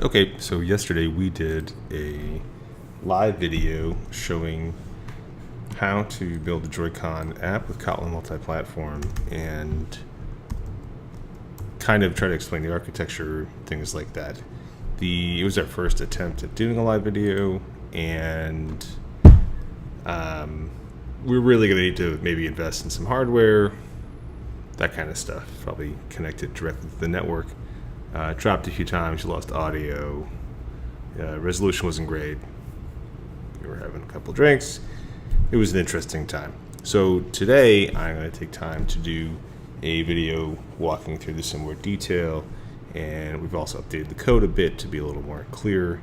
Okay, so yesterday we did a live video showing how to build a Droidcon app with Kotlin Multiplatform and kind of try to explain the architecture, things like that. It was our first attempt at doing a live video, and we're really going to need to maybe invest in some hardware, that kind of stuff. Probably connect it directly to the network. Dropped a few times, you lost audio, resolution wasn't great, we were having a couple drinks. It was an interesting time. So today I'm going to take time to do a video walking through this in more detail, and we've also updated the code a bit to be a little more clear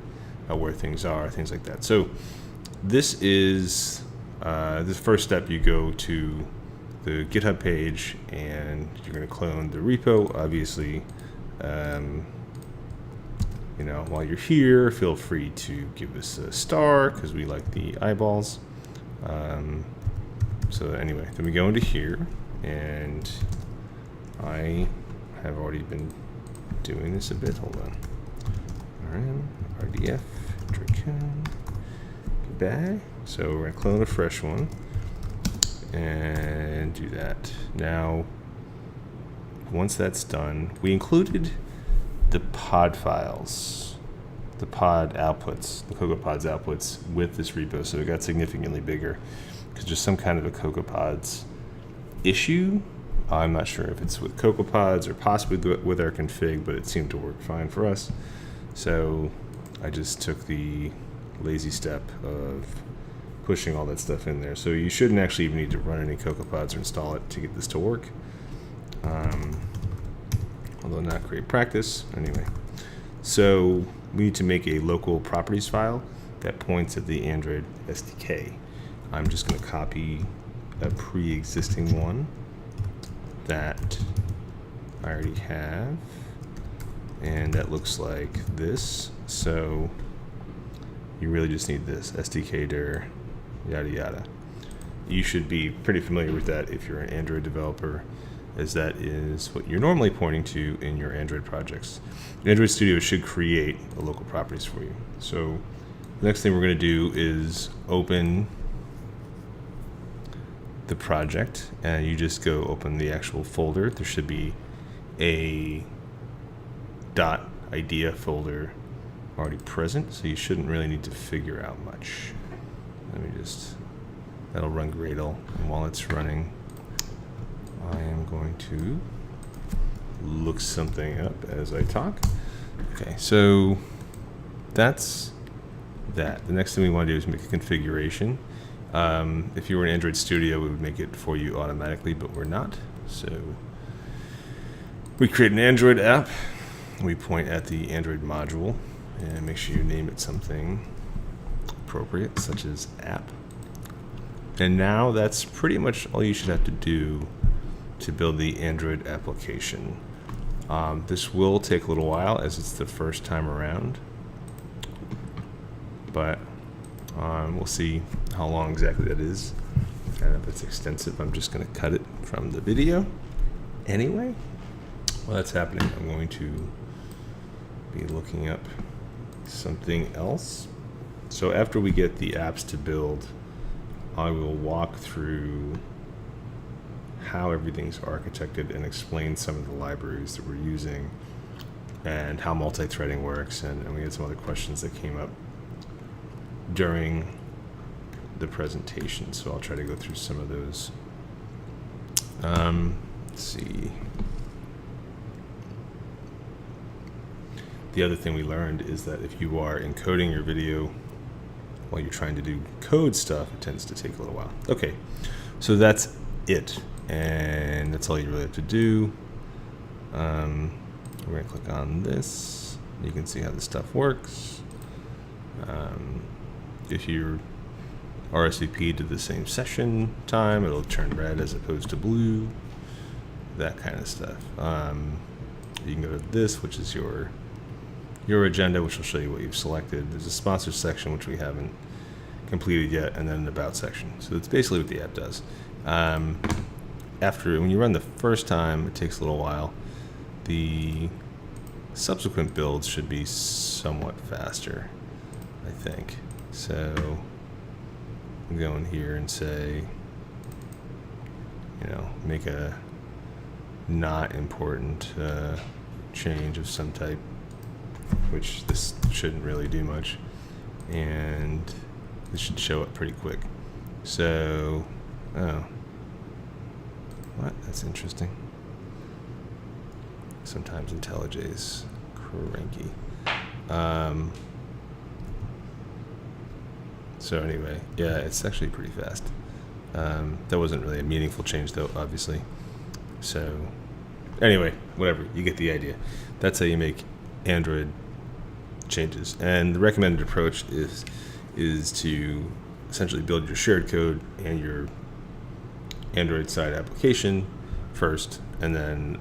where things are, things like that. So this is the first step. You go to the GitHub page and you're going to clone the repo. Obviously, while you're here, feel free to give us a star because we like the eyeballs. So anyway, then we go into here, and I have already been doing this a bit. Hold on. RDF, Droidcon, goodbye. So we're going to clone a fresh one and do that. Now, once that's done, we included the pod files, the pod outputs, the CocoaPods outputs with this repo, so it got significantly bigger because there's some kind of a CocoaPods issue. I'm not sure if it's with CocoaPods or possibly with our config, but it seemed to work fine for us. So I just took the lazy step of pushing all that stuff in there. So you shouldn't actually even need to run any CocoaPods or install it to get this to work. Although not great practice. Anyway, so we need to make a local properties file that points at the Android SDK. I'm just going to copy a pre-existing one that I already have, and that looks like this. So you really just need this SDK dir yada yada. You should be pretty familiar with that if you're an Android developer, as that is what you're normally pointing to in your Android projects. Android Studio should create a local properties for you. So the next thing we're going to do is open the project, and you just go open the actual folder. There should be a .idea folder already present, so you shouldn't really need to figure out much. That'll run Gradle, and while it's running, I am going to look something up as I talk. Okay, so that's that. The next thing we want to do is make a configuration. If you were in Android Studio, we would make it for you automatically, but we're not. So we create an Android app. We point at the Android module and make sure you name it something appropriate, such as app. And now that's pretty much all you should have to do to build the Android application. This will take a little while as it's the first time around, but we'll see how long exactly that is. And if it's extensive, I'm just going to cut it from the video. Anyway, while that's happening, I'm going to be looking up something else. So after we get the apps to build, I will walk through how everything's architected and explain some of the libraries that we're using and how multi-threading works, and we had some other questions that came up during the presentation, so I'll try to go through some of those. Let's see. The other thing we learned is that if you are encoding your video while you're trying to do code stuff, it tends to take a little while. Okay, so that's it, and that's all you really have to do. We're going to click on this. You can see how this stuff works. If you're RSVP to the same session time, it'll turn red as opposed to blue, that kind of stuff. You can go to this, which is your agenda, which will show you what you've selected. There's a sponsor section, which we haven't completed yet, and then an about section. So that's basically what the app does. When you run the first time, it takes a little while. The subsequent builds should be somewhat faster, I think. So I'll go in here and say, make a not important change of some type, which this shouldn't really do much, and this should show up pretty quick. So, oh, what? That's interesting. Sometimes IntelliJ's cranky. So anyway, yeah, it's actually pretty fast. That wasn't really a meaningful change, though, obviously. So anyway, whatever, you get the idea. That's how you make Android changes. And the recommended approach is to essentially build your shared code and your Android side application first, and then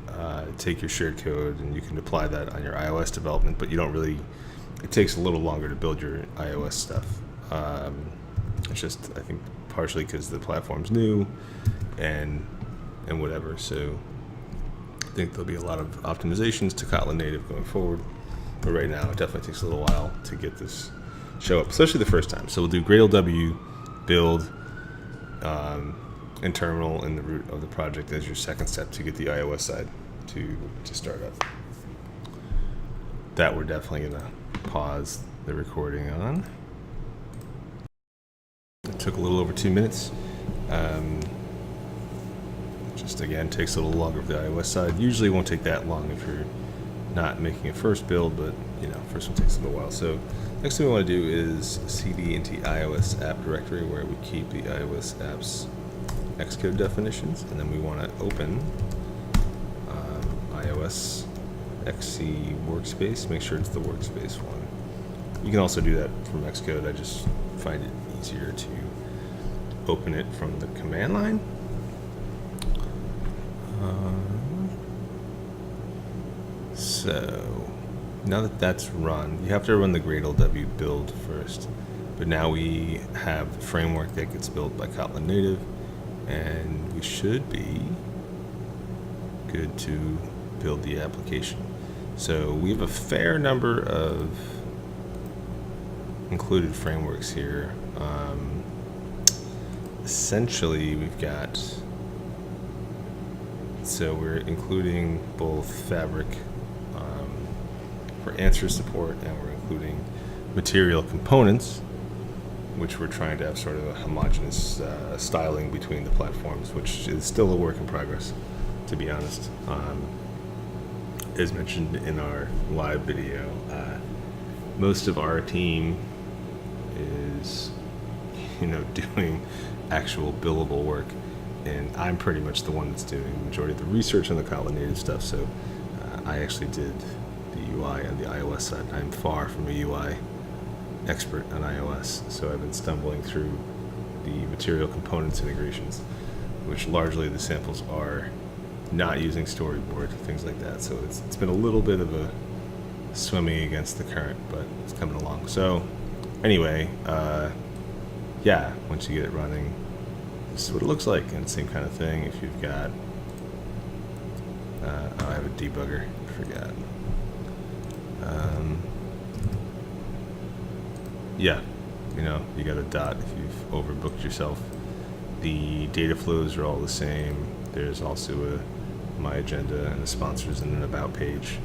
take your shared code and you can apply that on your iOS development, but you don't really, it takes a little longer to build your iOS stuff. It's just, I think, partially because the platform's new and whatever. So I think there'll be a lot of optimizations to Kotlin native going forward. But right now, it definitely takes a little while to get this show up, especially the first time. So we'll do Gradle W build and terminal in the root of the project as your second step to get the iOS side to start up. That we're definitely going to pause the recording on. It took a little over 2 minutes. Just again, takes a little longer for the iOS side. Usually won't take that long if you're not making a first build, but first one takes a little while. So next thing we want to do is cd into iOS app directory where we keep the iOS apps Xcode definitions, and then we want to open iOS XC workspace. Make sure it's the workspace one. You can also do that from Xcode. I just find it easier to open it from the command line. So now that that's run, you have to run the Gradle W build first. But now we have the framework that gets built by Kotlin native, and we should be good to build the application. So we have a fair number of included frameworks here. Essentially, we've got, so we're including both Fabric for answer support, and we're including material components, which we're trying to have sort of a homogeneous styling between the platforms, which is still a work in progress, to be honest. As mentioned in our live video, most of our team is, doing actual billable work, and I'm pretty much the one that's doing the majority of the research on the Kotlin native stuff. So I actually did the UI on the iOS side. I'm far from a UI expert on iOS, so I've been stumbling through the material components integrations, which largely the samples are not using storyboard, things like that. So it's been a little bit of a swimming against the current, but it's coming along. So anyway, yeah, once you get it running, this is what it looks like, and same kind of thing. If you've got, I have a debugger, I forgot. Yeah, you got a dot if you've overbooked yourself. The data flows are all the same. There's also a My Agenda and the sponsors and an About page,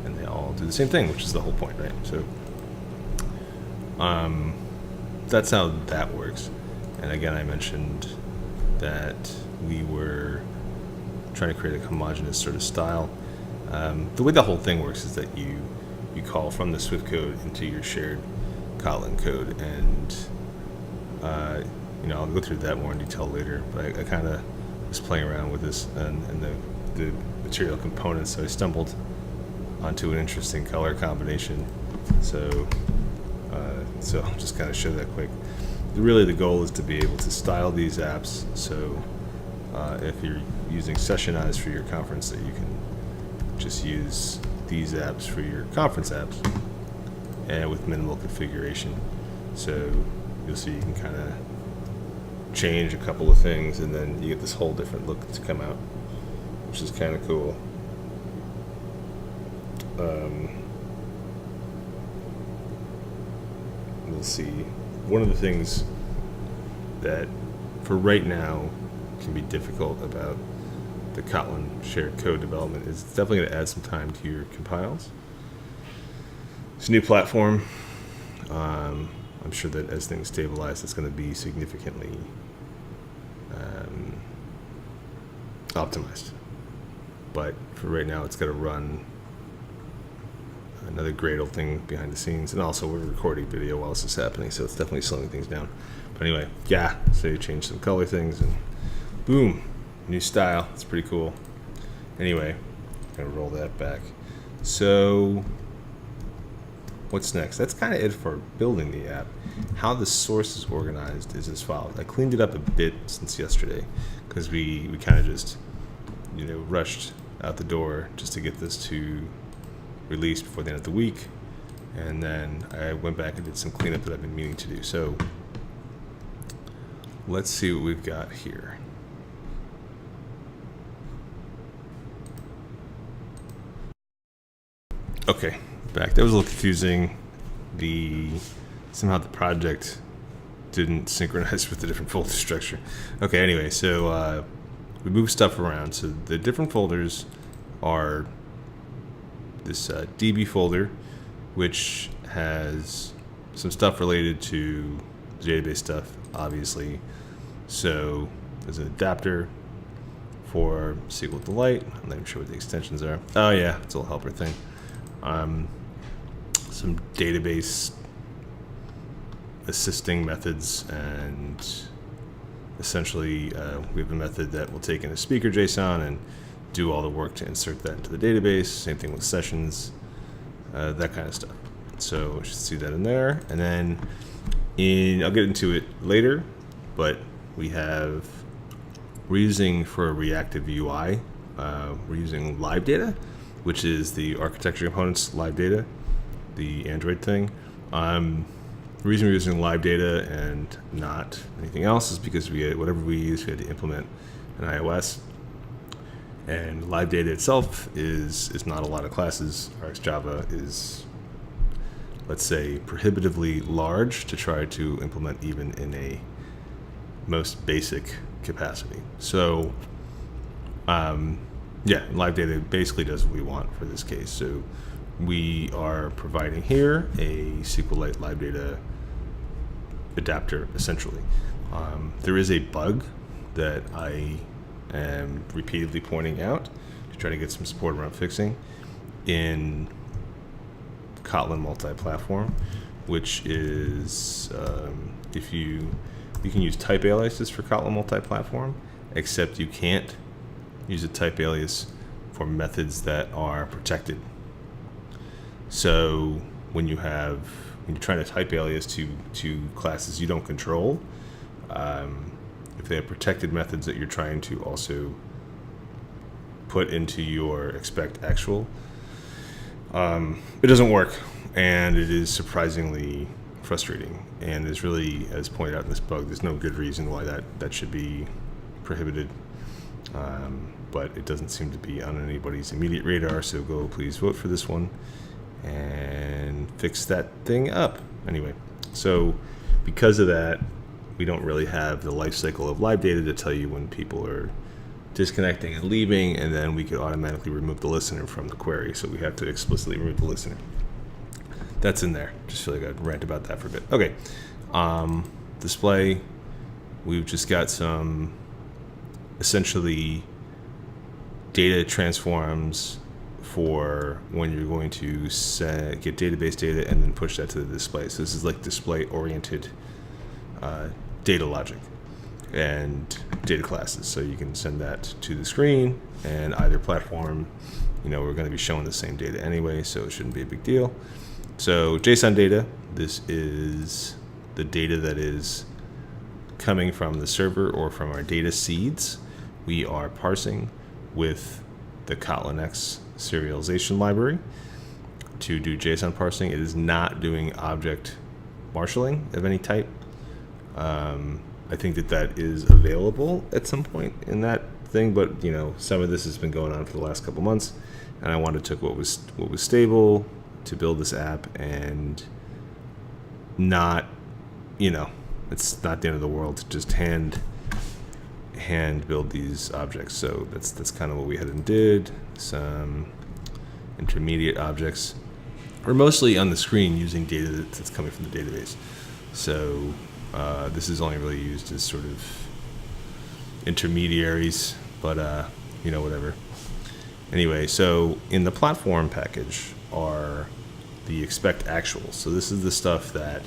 and they all do the same thing, which is the whole point, right? So that's how that works. And again, I mentioned that we were trying to create a homogeneous sort of style. The way the whole thing works is that you call from the Swift code into your shared Kotlin code, and I'll go through that more in detail later, but I kind of was playing around with this and the material components, so I stumbled onto an interesting color combination. So I'll just kind of show that quick. Really, the goal is to be able to style these apps, so if you're using Sessionize for your conference, that you can just use these apps for your conference apps, and with minimal configuration. So you'll see you can kind of change a couple of things, and then you get this whole different look to come out, which is kind of cool. we'll see. One of the things that for right now can be difficult about the Kotlin shared code development is it's definitely going to add some time to your compiles. It's a new platform. I'm sure that as things stabilize, it's going to be significantly optimized. But for right now, it's got to run another Gradle thing behind the scenes. And also, we're recording video while this is happening, so it's definitely slowing things down. But anyway, yeah, so you change some color things, and boom, new style. It's pretty cool. Anyway, I'm going to roll that back. So what's next? That's kind of it for building the app. How the source is organized is as follows. I cleaned it up a bit since yesterday because we kind of just, rushed out the door just to get this to release before the end of the week. And then I went back and did some cleanup that I've been meaning to do. So let's see what we've got here. Okay, back. That was a little confusing. Somehow the project didn't synchronize with the different folder structure. Okay, anyway, so we moved stuff around. So the different folders are this DB folder, which has some stuff related to database stuff, obviously. So there's an adapter for SQLite. I'm not even sure what the extensions are. Oh yeah, it's a little helper thing. Some database assisting methods, and essentially we have a method that will take in a speaker JSON and do all the work to insert that into the database. Same thing with sessions, that kind of stuff. So you should see that in there. And then I'll get into it later, but we're using for a reactive UI, we're using live data, which is the architecture components live data, the Android thing. The reason we're using live data and not anything else is because whatever we use, we had to implement in iOS. And live data itself is not a lot of classes. RxJava is, let's say, prohibitively large to try to implement even in a most basic capacity. So, yeah, live data basically does what we want for this case. So we are providing here a SQLite live data adapter, essentially. There is a bug that I am repeatedly pointing out to try to get some support around fixing in Kotlin Multiplatform, which is you can use type aliases for Kotlin Multiplatform, except you can't use a type alias for methods that are protected. So when you're trying to type alias to classes you don't control, if they have protected methods that you're trying to also put into your expect actual, it doesn't work, and it is surprisingly frustrating. And there's really, as pointed out in this bug, there's no good reason why that should be prohibited. But it doesn't seem to be on anybody's immediate radar, so go please vote for this one and fix that thing up. Anyway, so because of that, we don't really have the life cycle of live data to tell you when people are disconnecting and leaving, and then we could automatically remove the listener from the query, so we have to explicitly remove the listener. That's in there. Just feel like I'd rant about that for a bit. Okay, display, we've just got some essentially data transforms for when you're going to get database data and then push that to the display. So this is like display-oriented data logic and data classes. So you can send that to the screen, and either platform, we're going to be showing the same data anyway, so it shouldn't be a big deal. So JSON data, this is the data that is coming from the server or from our data seeds. We are parsing with the Kotlin X serialization library to do JSON parsing. It is not doing object marshalling of any type. I think that is available at some point in that thing, but some of this has been going on for the last couple months, and I wanted to take what was stable to build this app, and not, it's not the end of the world to just hand build these objects. So that's kind of what we had and did. Some intermediate objects. We're mostly on the screen using data that's coming from the database. So this is only really used as sort of intermediaries, but whatever. Anyway, so in the platform package are the expect actuals. So this is the stuff that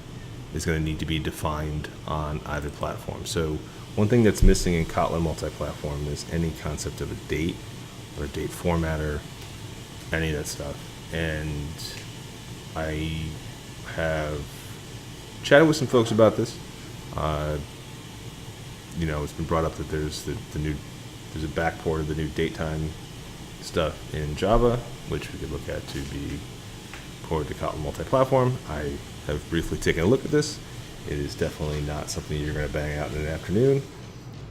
is going to need to be defined on either platform. So one thing that's missing in Kotlin Multiplatform is any concept of a date or a date formatter, any of that stuff. And I have chatted with some folks about this. It's been brought up that there's there's a backport of the new datetime stuff in Java, which we could look at to be ported to Kotlin Multiplatform. I have briefly taken a look at this. It is definitely not something you're going to bang out in an afternoon,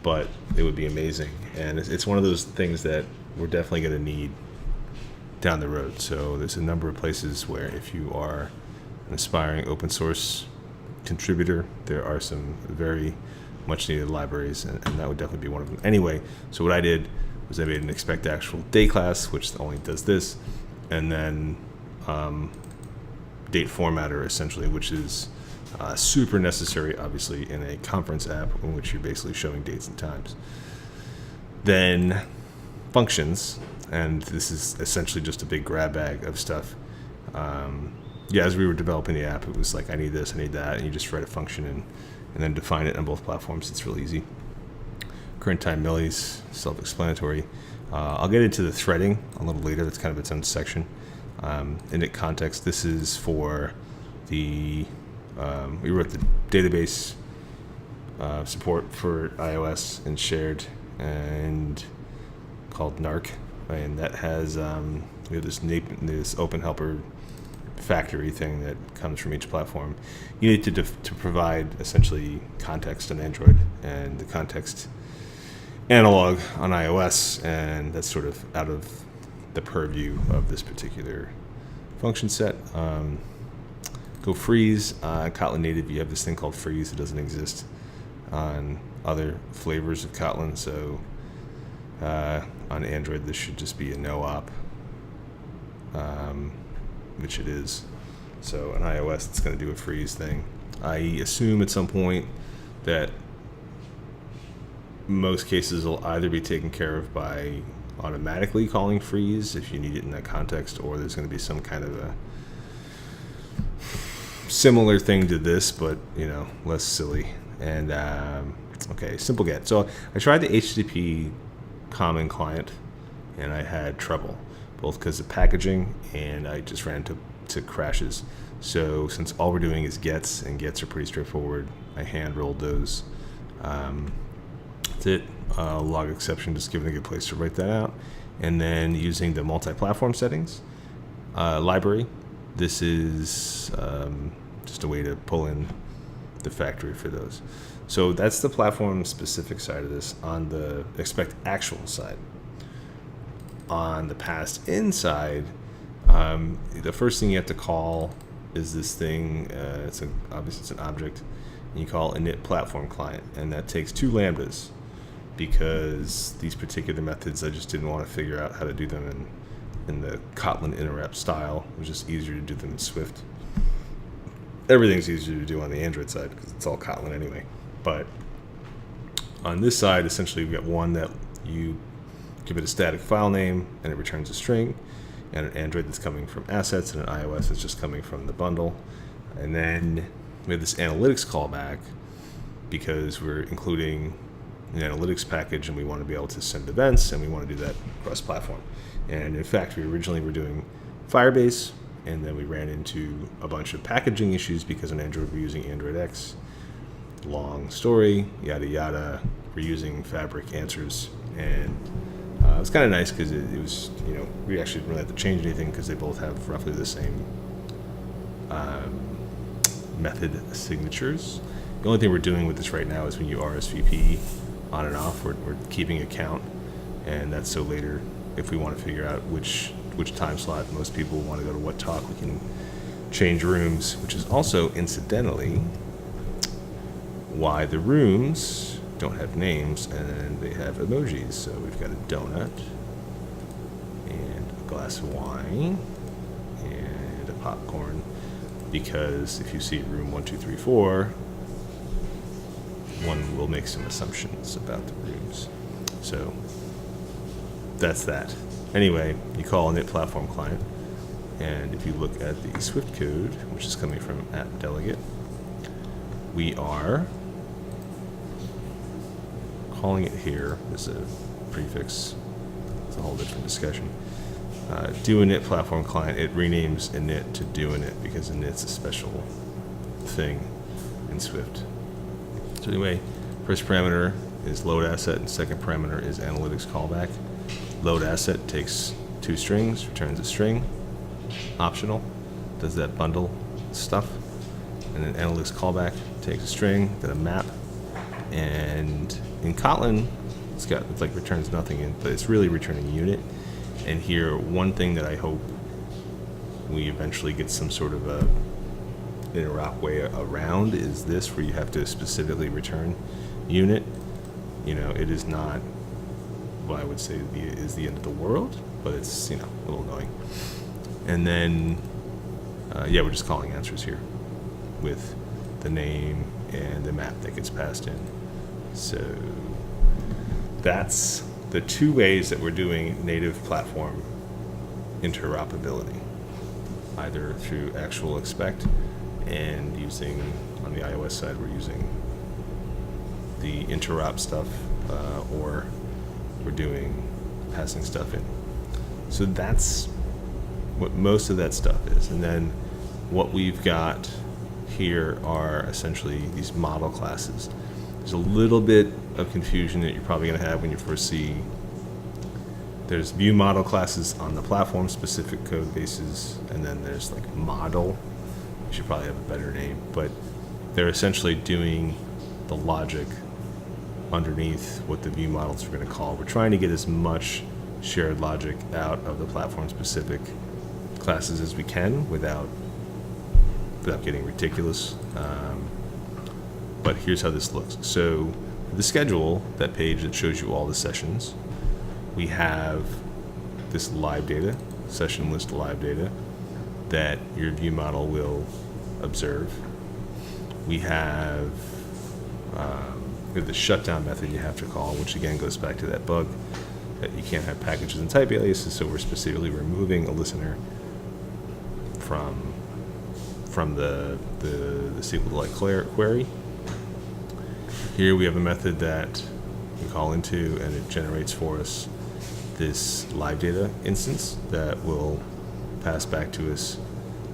but it would be amazing. And it's one of those things that we're definitely going to need down the road. So there's a number of places where if you are an aspiring open source contributor, there are some very much needed libraries, and that would definitely be one of them. Anyway, so what I did was I made an expect actual day class, which only does this, and then date formatter essentially, which is super necessary, obviously, in a conference app in which you're basically showing dates and times. Then functions, and this is essentially just a big grab bag of stuff. As we were developing the app, it was like, I need this, I need that, and you just write a function and then define it on both platforms. It's real easy. Current time millis, self-explanatory. I'll get into the threading a little later. That's kind of its own section. Init context, this is for the, we wrote the database support for iOS and shared, and called NARC, and that has, we have this open helper factory thing that comes from each platform. You need to provide essentially context on Android and the context analog on iOS, and that's sort of out of the purview of this particular function set. Go freeze. Kotlin native, you have this thing called freeze. It doesn't exist on other flavors of Kotlin, so on Android this should just be a no-op, which it is. So on iOS it's going to do a freeze thing. I assume at some point that most cases will either be taken care of by automatically calling freeze if you need it in that context, or there's going to be some kind of a similar thing to this, but less silly. And okay, simple get. So I tried the HTTP common client and I had trouble, both because of packaging and I just ran into crashes. So since all we're doing is gets, and gets are pretty straightforward, I hand rolled those. That's it. Log exception, just giving a good place to write that out. And then using the multi-platform settings library, this is just a way to pull in the factory for those. So that's the platform specific side of this. On the expect actual side, on the passed in side, the first thing you have to call is this thing. Obviously it's an object, and you call init platform client, and that takes 2 lambdas, because these particular methods I just didn't want to figure out how to do them in the Kotlin interop style. It was just easier to do them in Swift. Everything's easier to do on the Android side because it's all Kotlin anyway. But on this side, essentially, we've got one that you give it a static file name and it returns a string, and an Android that's coming from assets, and an iOS that's just coming from the bundle. And then we have this analytics callback because we're including an analytics package and we want to be able to send events, and we want to do that cross-platform. And in fact, we originally were doing Firebase, and then we ran into a bunch of packaging issues because on Android we're using Android X. Long story, yada yada. We're using Fabric answers, and it was kind of nice because it was, we actually didn't really have to change anything because they both have roughly the same method signatures. The only thing we're doing with this right now is when you RSVP on and off, we're keeping a count, and that's so later if we want to figure out which which time slot most people want to go to what talk. We can change rooms, which is also, incidentally, why the rooms don't have names and they have emojis. So we've got a donut and a glass of wine and a popcorn, because if you see room 1, 2, 3, 4, one will make some assumptions about the rooms. So that's that. Anyway, you call an /platform client, and if you look at the Swift code, which is coming from @delegate, we are calling it here as a prefix. It's a whole different discussion. Do init platform client. It renames init to do init because init's a special thing in Swift. So anyway, first parameter is load asset, and second parameter is analytics callback. Load asset takes 2 strings, returns a string, optional, does that bundle stuff. And then analytics callback takes a string, then a map. And in Kotlin, it's like returns nothing in, but it's really returning a unit. And here, one thing that I hope we eventually get some sort of a interop way around is this, where you have to specifically return unit. You know, it is not what I would say is the end of the world, but it's, you know, a little annoying. And then, yeah, we're just calling answers here with the name and the map that gets passed in. So that's the 2 ways that we're doing native platform interoperability, either through actual expect and using, on the iOS side, we're using the interop stuff, or we're doing passing stuff in. So that's what most of that stuff is. And then what we've got here are essentially these model classes. There's a little bit of confusion that you're probably going to have when you first see. There's view model classes on the platform specific code bases, and then there's like model. You should probably have a better name, but they're essentially doing the logic underneath what the view models are going to call. We're trying to get as much shared logic out of the platform specific classes as we can without getting ridiculous. But here's how this looks. So for the schedule, that page that shows you all the sessions, we have this live data, session list live data, that your view model will observe. We have the shutdown method you have to call, which again goes back to that bug that you can't have packages and type aliases, so we're specifically removing a listener from the SQLite query. Here we have a method that we call into, and it generates for us this live data instance that will pass back to us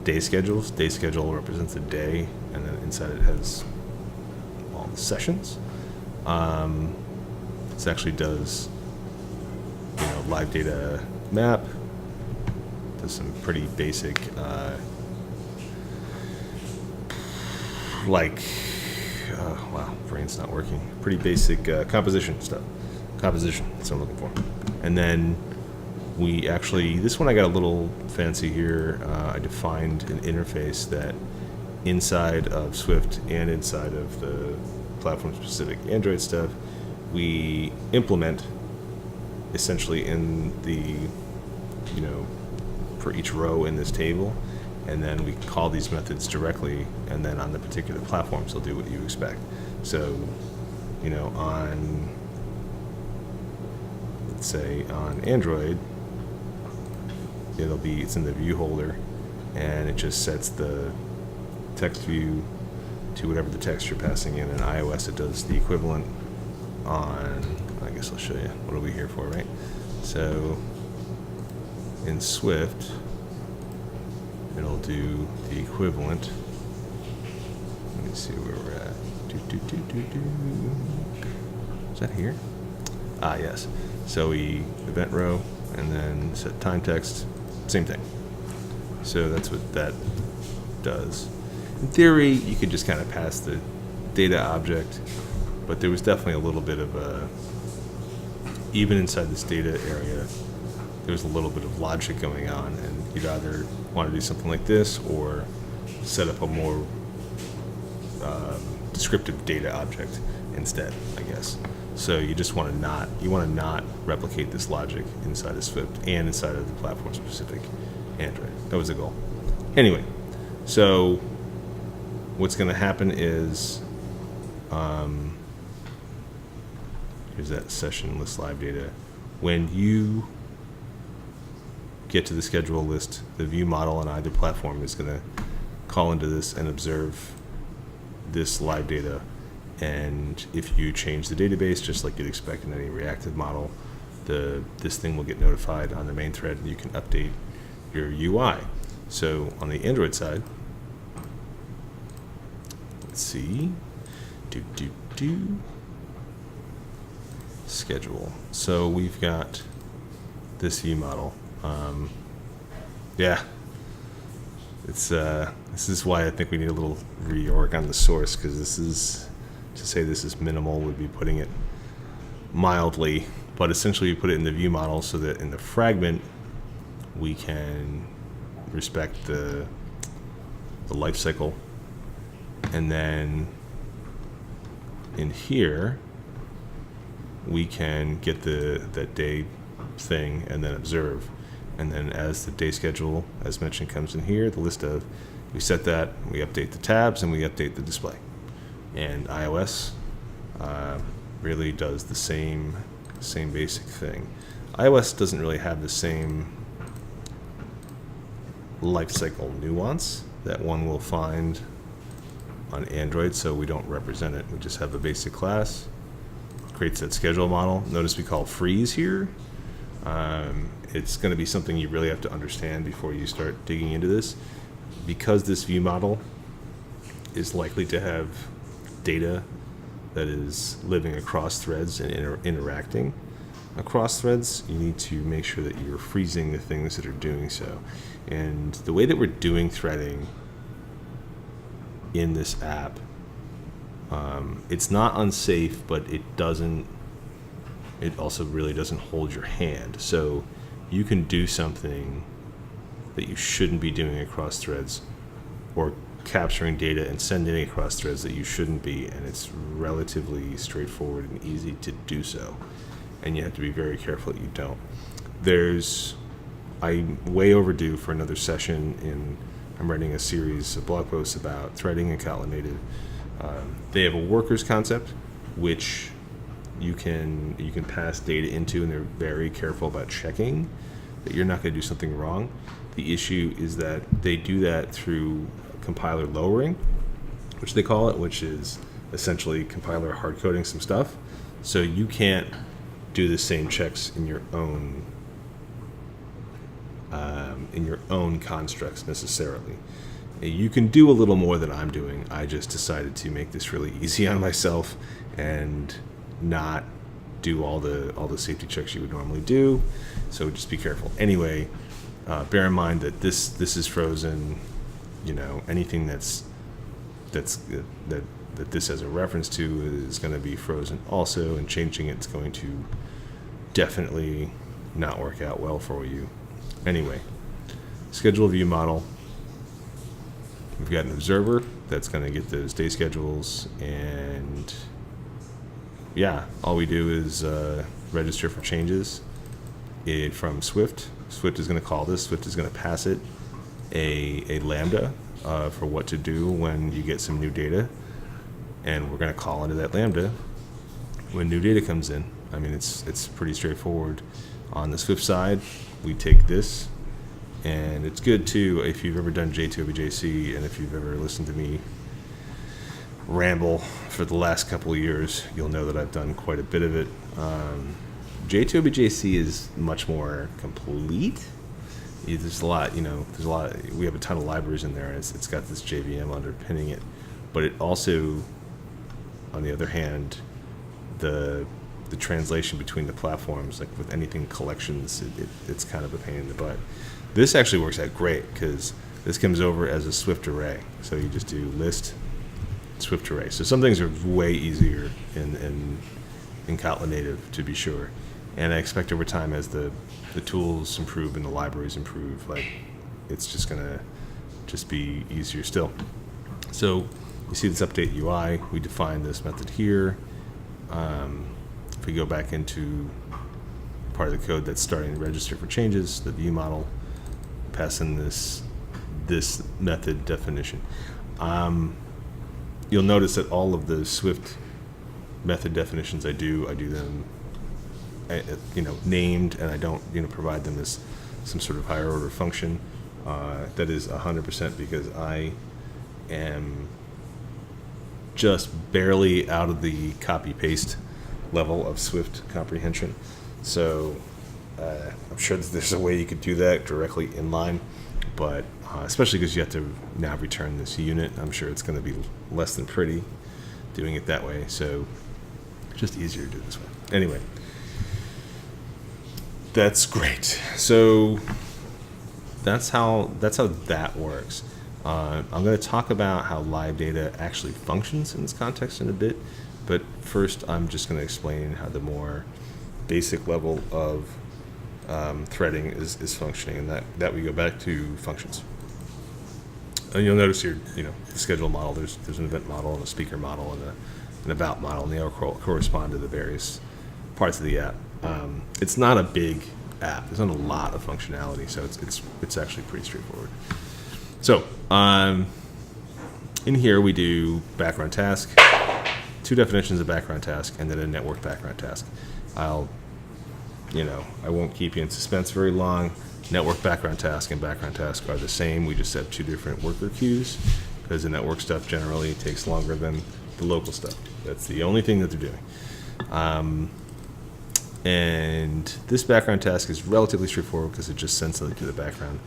day schedules. Day schedule represents a day, and then inside it has all the sessions. This actually does, you know, live data map, does some pretty basic, wow, brain's not working. Pretty basic composition stuff. Composition, that's what I'm looking for. And then we actually, this one I got a little fancy here. I defined an interface that inside of Swift and inside of the platform-specific Android stuff, we implement essentially in the, you know, for each row in this table, and then we call these methods directly, and then on the particular platforms, they'll do what you expect. So, you know, on, let's say on Android, it's in the view holder, and it just sets the text view to whatever the text you're passing in. In iOS, it does the equivalent on, I guess I'll show you. What are we here for, right? So in Swift, it'll do the equivalent. Let me see where we're at. Is that here? Ah, yes. So we event row, and then set time text, same thing. So that's what that does. In theory, you could just kind of pass the data object, but there was definitely a little bit of a, even inside this data area, there's a little bit of logic going on, and you'd either want to do something like this or set up a more descriptive data object instead, I guess. So you just want to not replicate this logic inside of Swift and inside of the platform-specific Android. That was the goal. Anyway, so what's going to happen is, here's that session list live data. When you get to the schedule list, the view model on either platform is going to call into this and observe this live data. And if you change the database, just like you'd expect in any reactive model, this thing will get notified on the main thread, and you can update your UI. So on the Android side, let's see, schedule. So we've got this view model. Yeah, it's this is why I think we need a little reorg on the source, because this is, to say this is minimal would be putting it mildly, but essentially we put it in the view model so that in the fragment we can respect the life cycle, and then in here we can get that day thing and then observe, and then as the day schedule, as mentioned, comes in here, the list of, we set that, we update the tabs, and we update the display. And iOS really does the same basic thing. iOS doesn't really have the same lifecycle nuance that one will find on Android, so we don't represent it. We just have a basic class, creates that schedule model. Notice we call freeze here. It's going to be something you really have to understand before you start digging into this, because this view model is likely to have data that is living across threads and interacting across threads. You need to make sure that you're freezing the things that are doing so. And the way that we're doing threading in this app, it's not unsafe, but it also really doesn't hold your hand. So you can do something that you shouldn't be doing across threads, or capturing data and sending it across threads that you shouldn't be, and it's relatively straightforward and easy to do so, and you have to be very careful that you don't. I'm way overdue for another session. I'm writing a series of blog posts about threading in Kotlin Native. They have a workers concept, which you can pass data into, and they're very careful about checking that you're not going to do something wrong. The issue is that they do that through compiler lowering, which they call it, which is essentially compiler hard coding some stuff. So you can't do the same checks in your own constructs necessarily. You can do a little more than I'm doing. I just decided to make this really easy on myself and not do all the safety checks you would normally do. So just be careful. Anyway, bear in mind that this is frozen. You know, anything that this has a reference to is going to be frozen also, and changing it's going to definitely not work out well for you. Anyway, schedule view model. We've got an observer that's going to get those day schedules, and yeah, all we do is register for changes from Swift. Swift is going to call this. Swift is going to pass it a lambda for what to do when you get some new data, and we're going to call into that lambda when new data comes in. I mean, it's pretty straightforward. On the Swift side, we take this, and it's good too if you've ever done J2BJC, and if you've ever listened to me ramble for the last couple of years, you'll know that I've done quite a bit of it. J2BJC is much more complete. There's a lot, we have a ton of libraries in there, and it's got this JVM underpinning it, but it also, on the other hand, the translation between the platforms, like with anything collections, it's kind of a pain in the butt. This actually works out great because this comes over as a Swift array. So you just do list Swift array. So some things are way easier in Kotlin Native, to be sure. And I expect over time, as the tools improve and the libraries improve, like it's just gonna just be easier still. So you see this update UI, we define this method here. If we go back into part of the code that's starting to register for changes, the view model, pass in this method definition. You'll notice that all of the Swift method definitions I do them named, and I don't provide them as some sort of higher order function. That is 100% because I am just barely out of the copy paste level of Swift comprehension. So I'm sure that there's a way you could do that directly inline, but especially because you have to now return this unit, I'm sure it's going to be less than pretty doing it that way. So just easier to do it this way. Anyway, that's great. So that's how that works. I'm going to talk about how live data actually functions in this context in a bit, but first I'm just going to explain how the more basic level of threading is functioning, and that we go back to functions. And you'll notice here, the schedule model, there's an event model and a speaker model and an about model, and they all correspond to the various parts of the app. It's not a big app. There's not a lot of functionality, so it's actually pretty straightforward. So in here we do background task, 2 definitions of background task, and then a network background task. I won't keep you in suspense very long. Network background task and background task are the same. We just have 2 different worker queues because the network stuff generally takes longer than the local stuff. That's the only thing that they're doing. And this background task is relatively straightforward because it just sends something to the background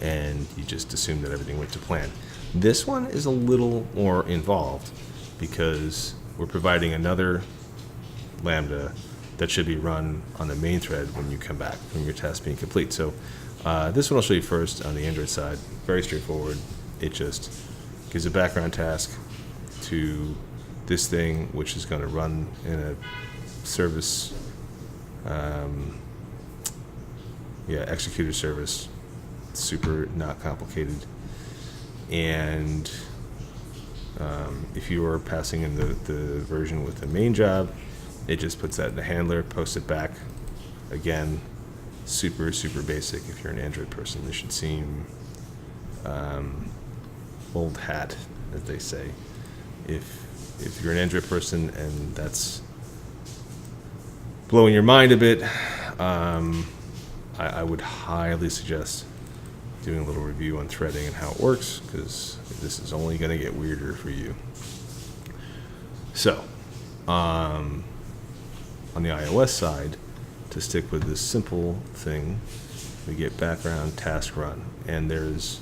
and you just assume that everything went to plan. This one is a little more involved because we're providing another Lambda that should be run on the main thread when you come back from your task being complete. So this one I'll show you first on the Android side. Very straightforward. It just gives a background task to this thing, which is going to run in a service, executor service. Super not complicated. And if you are passing in the version with the main job, it just puts that in the handler, posts it back. Again, super basic. If you're an Android person, this should seem old hat, as they say. If you're an Android person and that's blowing your mind a bit, I would highly suggest doing a little review on threading and how it works, because this is only going to get weirder for you. So, on the iOS side, to stick with this simple thing, we get background task run, and there's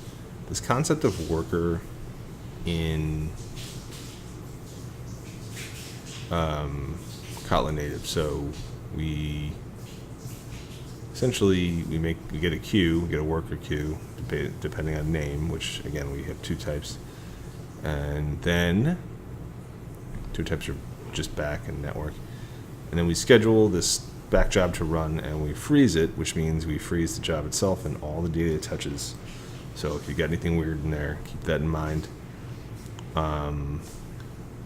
this concept of worker in Kotlin native. So we get a queue, we get a worker queue, depending on name, which again we have 2 types, and then 2 types are just back and network, and then we schedule this back job to run and we freeze it, which means we freeze the job itself and all the data it touches. So if you got anything weird in there, keep that in mind.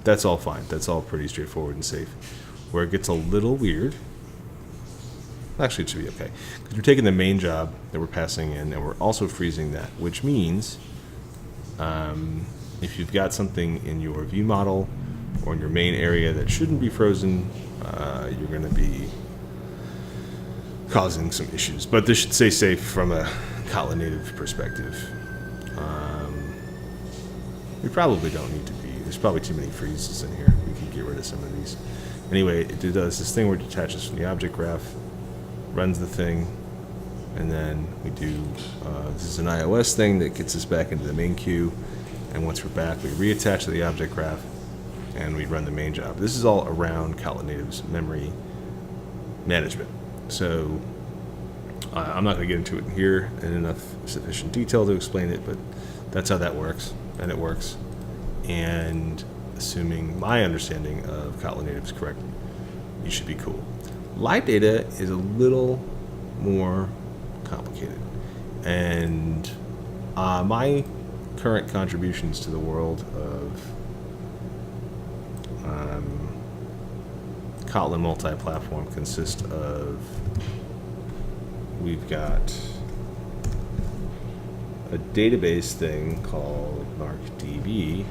That's all fine. That's all pretty straightforward and safe. Where it gets a little weird, actually it should be okay, because we're taking the main job that we're passing in and we're also freezing that, which means if you've got something in your view model or in your main area that shouldn't be frozen, you're going to be causing some issues. But this should stay safe from a Kotlin native perspective. We probably don't need to be. There's probably too many freezes in here. We can get rid of some of these. Anyway, it does this thing where it detaches from the object graph, runs the thing, and then we do, this is an iOS thing that gets us back into the main queue, and once we're back, we reattach to the object graph, and we run the main job. This is all around Kotlin native's memory management. So I'm not going to get into it here in enough sufficient detail to explain it, but that's how that works, and it works. And assuming my understanding of Kotlin native is correct, you should be cool. Live data is a little more complicated. And my current contributions to the world of Kotlin Multiplatform consist of, we've got a database thing called NarcDB,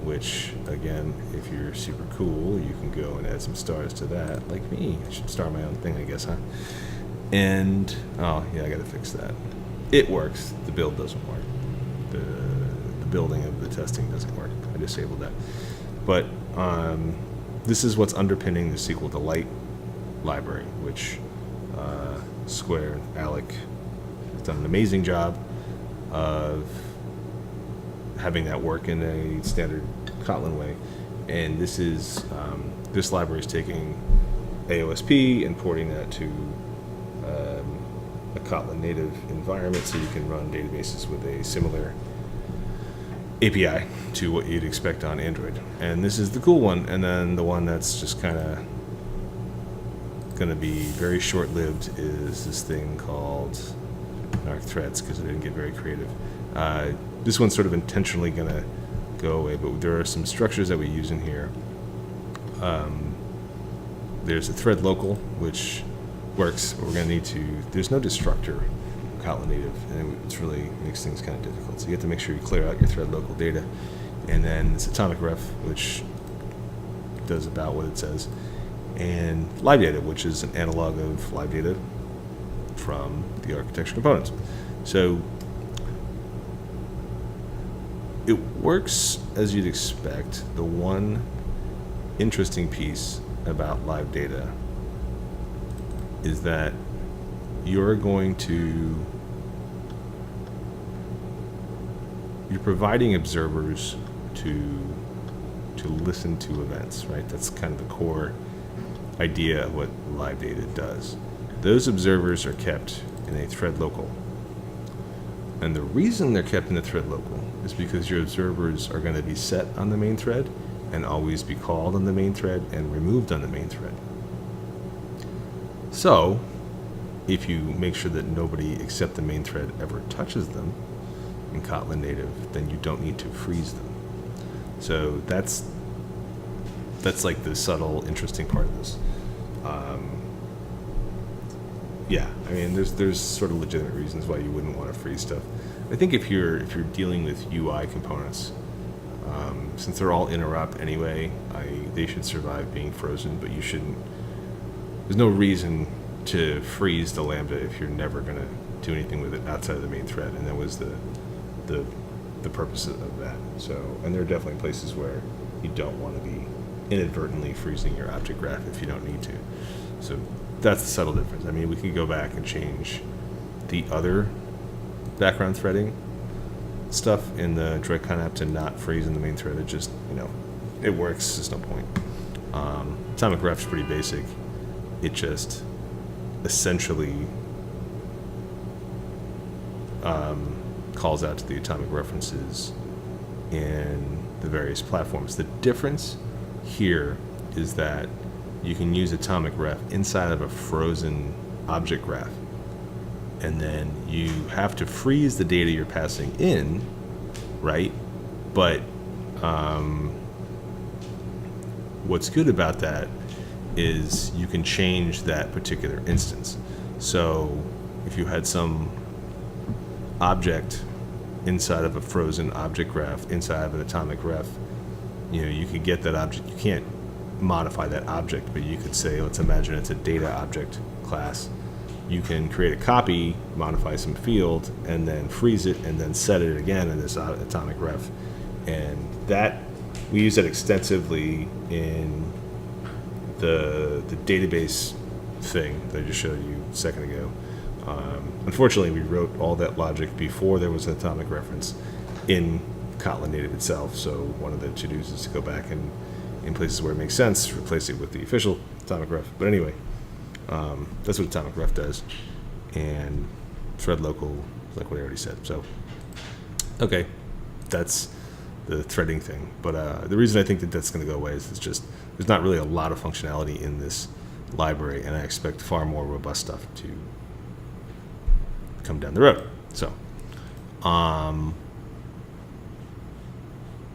which, again, if you're super cool, you can go and add some stars to that, like me. I should start my own thing, I guess, huh? And, oh, yeah, I gotta fix that. It works. The build doesn't work. The building of the testing doesn't work. I disabled that. But this is what's underpinning the SQLite library, which Square and Alec has done an amazing job of having that work in a standard Kotlin way. And this is this library is taking AOSP and porting that to a Kotlin native environment, so you can run databases with a similar API to what you'd expect on Android. And this is the cool one. And then the one that's just kind of going to be very short-lived is this thing called Narc Threads, because I didn't get very creative. This one's sort of intentionally going to go away, but there are some structures that we use in here. There's a thread local, which works, but we're going to need to, there's no destructor in Kotlin native, and it's really makes things kind of difficult. So you have to make sure you clear out your thread local data. And then it's atomic ref, which does about what it says. And live data, which is an analog of live data from the architecture components. So it works as you'd expect. The one interesting piece about live data is that you're providing observers to listen to events, right? That's kind of the core idea of what live data does. Those observers are kept in a thread local. And the reason they're kept in the thread local is because your observers are going to be set on the main thread and always be called on the main thread and removed on the main thread. So, if you make sure that nobody except the main thread ever touches them in Kotlin native, then you don't need to freeze them. So that's like the subtle, interesting part of this. Yeah, I mean, there's sort of legitimate reasons why you wouldn't want to freeze stuff. I think if you're dealing with UI components, since they're all interop anyway, they should survive being frozen, but you shouldn't. There's no reason to freeze the Lambda if you're never going to do anything with it outside of the main thread, and that was the purpose of that. So, and there are definitely places where you don't want to be inadvertently freezing your object graph if you don't need to. So that's the subtle difference. I mean, we could go back and change the other background threading stuff in the Droidcon app to not freeze in the main thread. It just, it works. There's no point. Atomic ref's pretty basic. It just essentially calls out to the atomic references in the various platforms. The difference here is that you can use atomic ref inside of a frozen object graph, and then you have to freeze the data you're passing in, right? But what's good about that is you can change that particular instance. So if you had some object inside of a frozen object graph, inside of an atomic ref, you could get that object. You can't modify that object, but you could say, let's imagine it's a data object class. You can create a copy, modify some field, and then freeze it, and then set it again in this atomic ref. And that, we use that extensively in the database thing that I just showed you a second ago. Unfortunately, we wrote all that logic before there was an atomic reference in Kotlin native itself. So one of the to-dos is to go back and, in places where it makes sense, replace it with the official atomic ref. But anyway, that's what atomic ref does. And thread local, like what I already said. So, okay, that's the threading thing. But the reason I think that that's going to go away is it's just, there's not really a lot of functionality in this library, and I expect far more robust stuff to come down the road. So,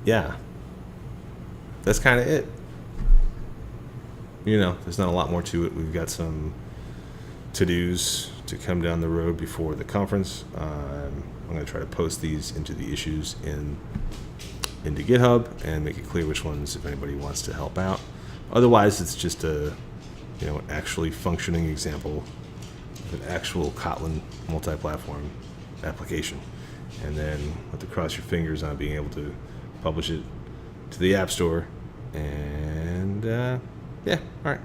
yeah, that's kind of it. You know, there's not a lot more to it. We've got some to-dos to come down the road before the conference. I'm going to try to post these into the issues into GitHub and make it clear which ones, if anybody wants to help out. Otherwise, it's just a, you know, actually functioning example of an actual Kotlin multi-platform application. And then have to cross your fingers on being able to publish it to the App Store. And yeah, all right.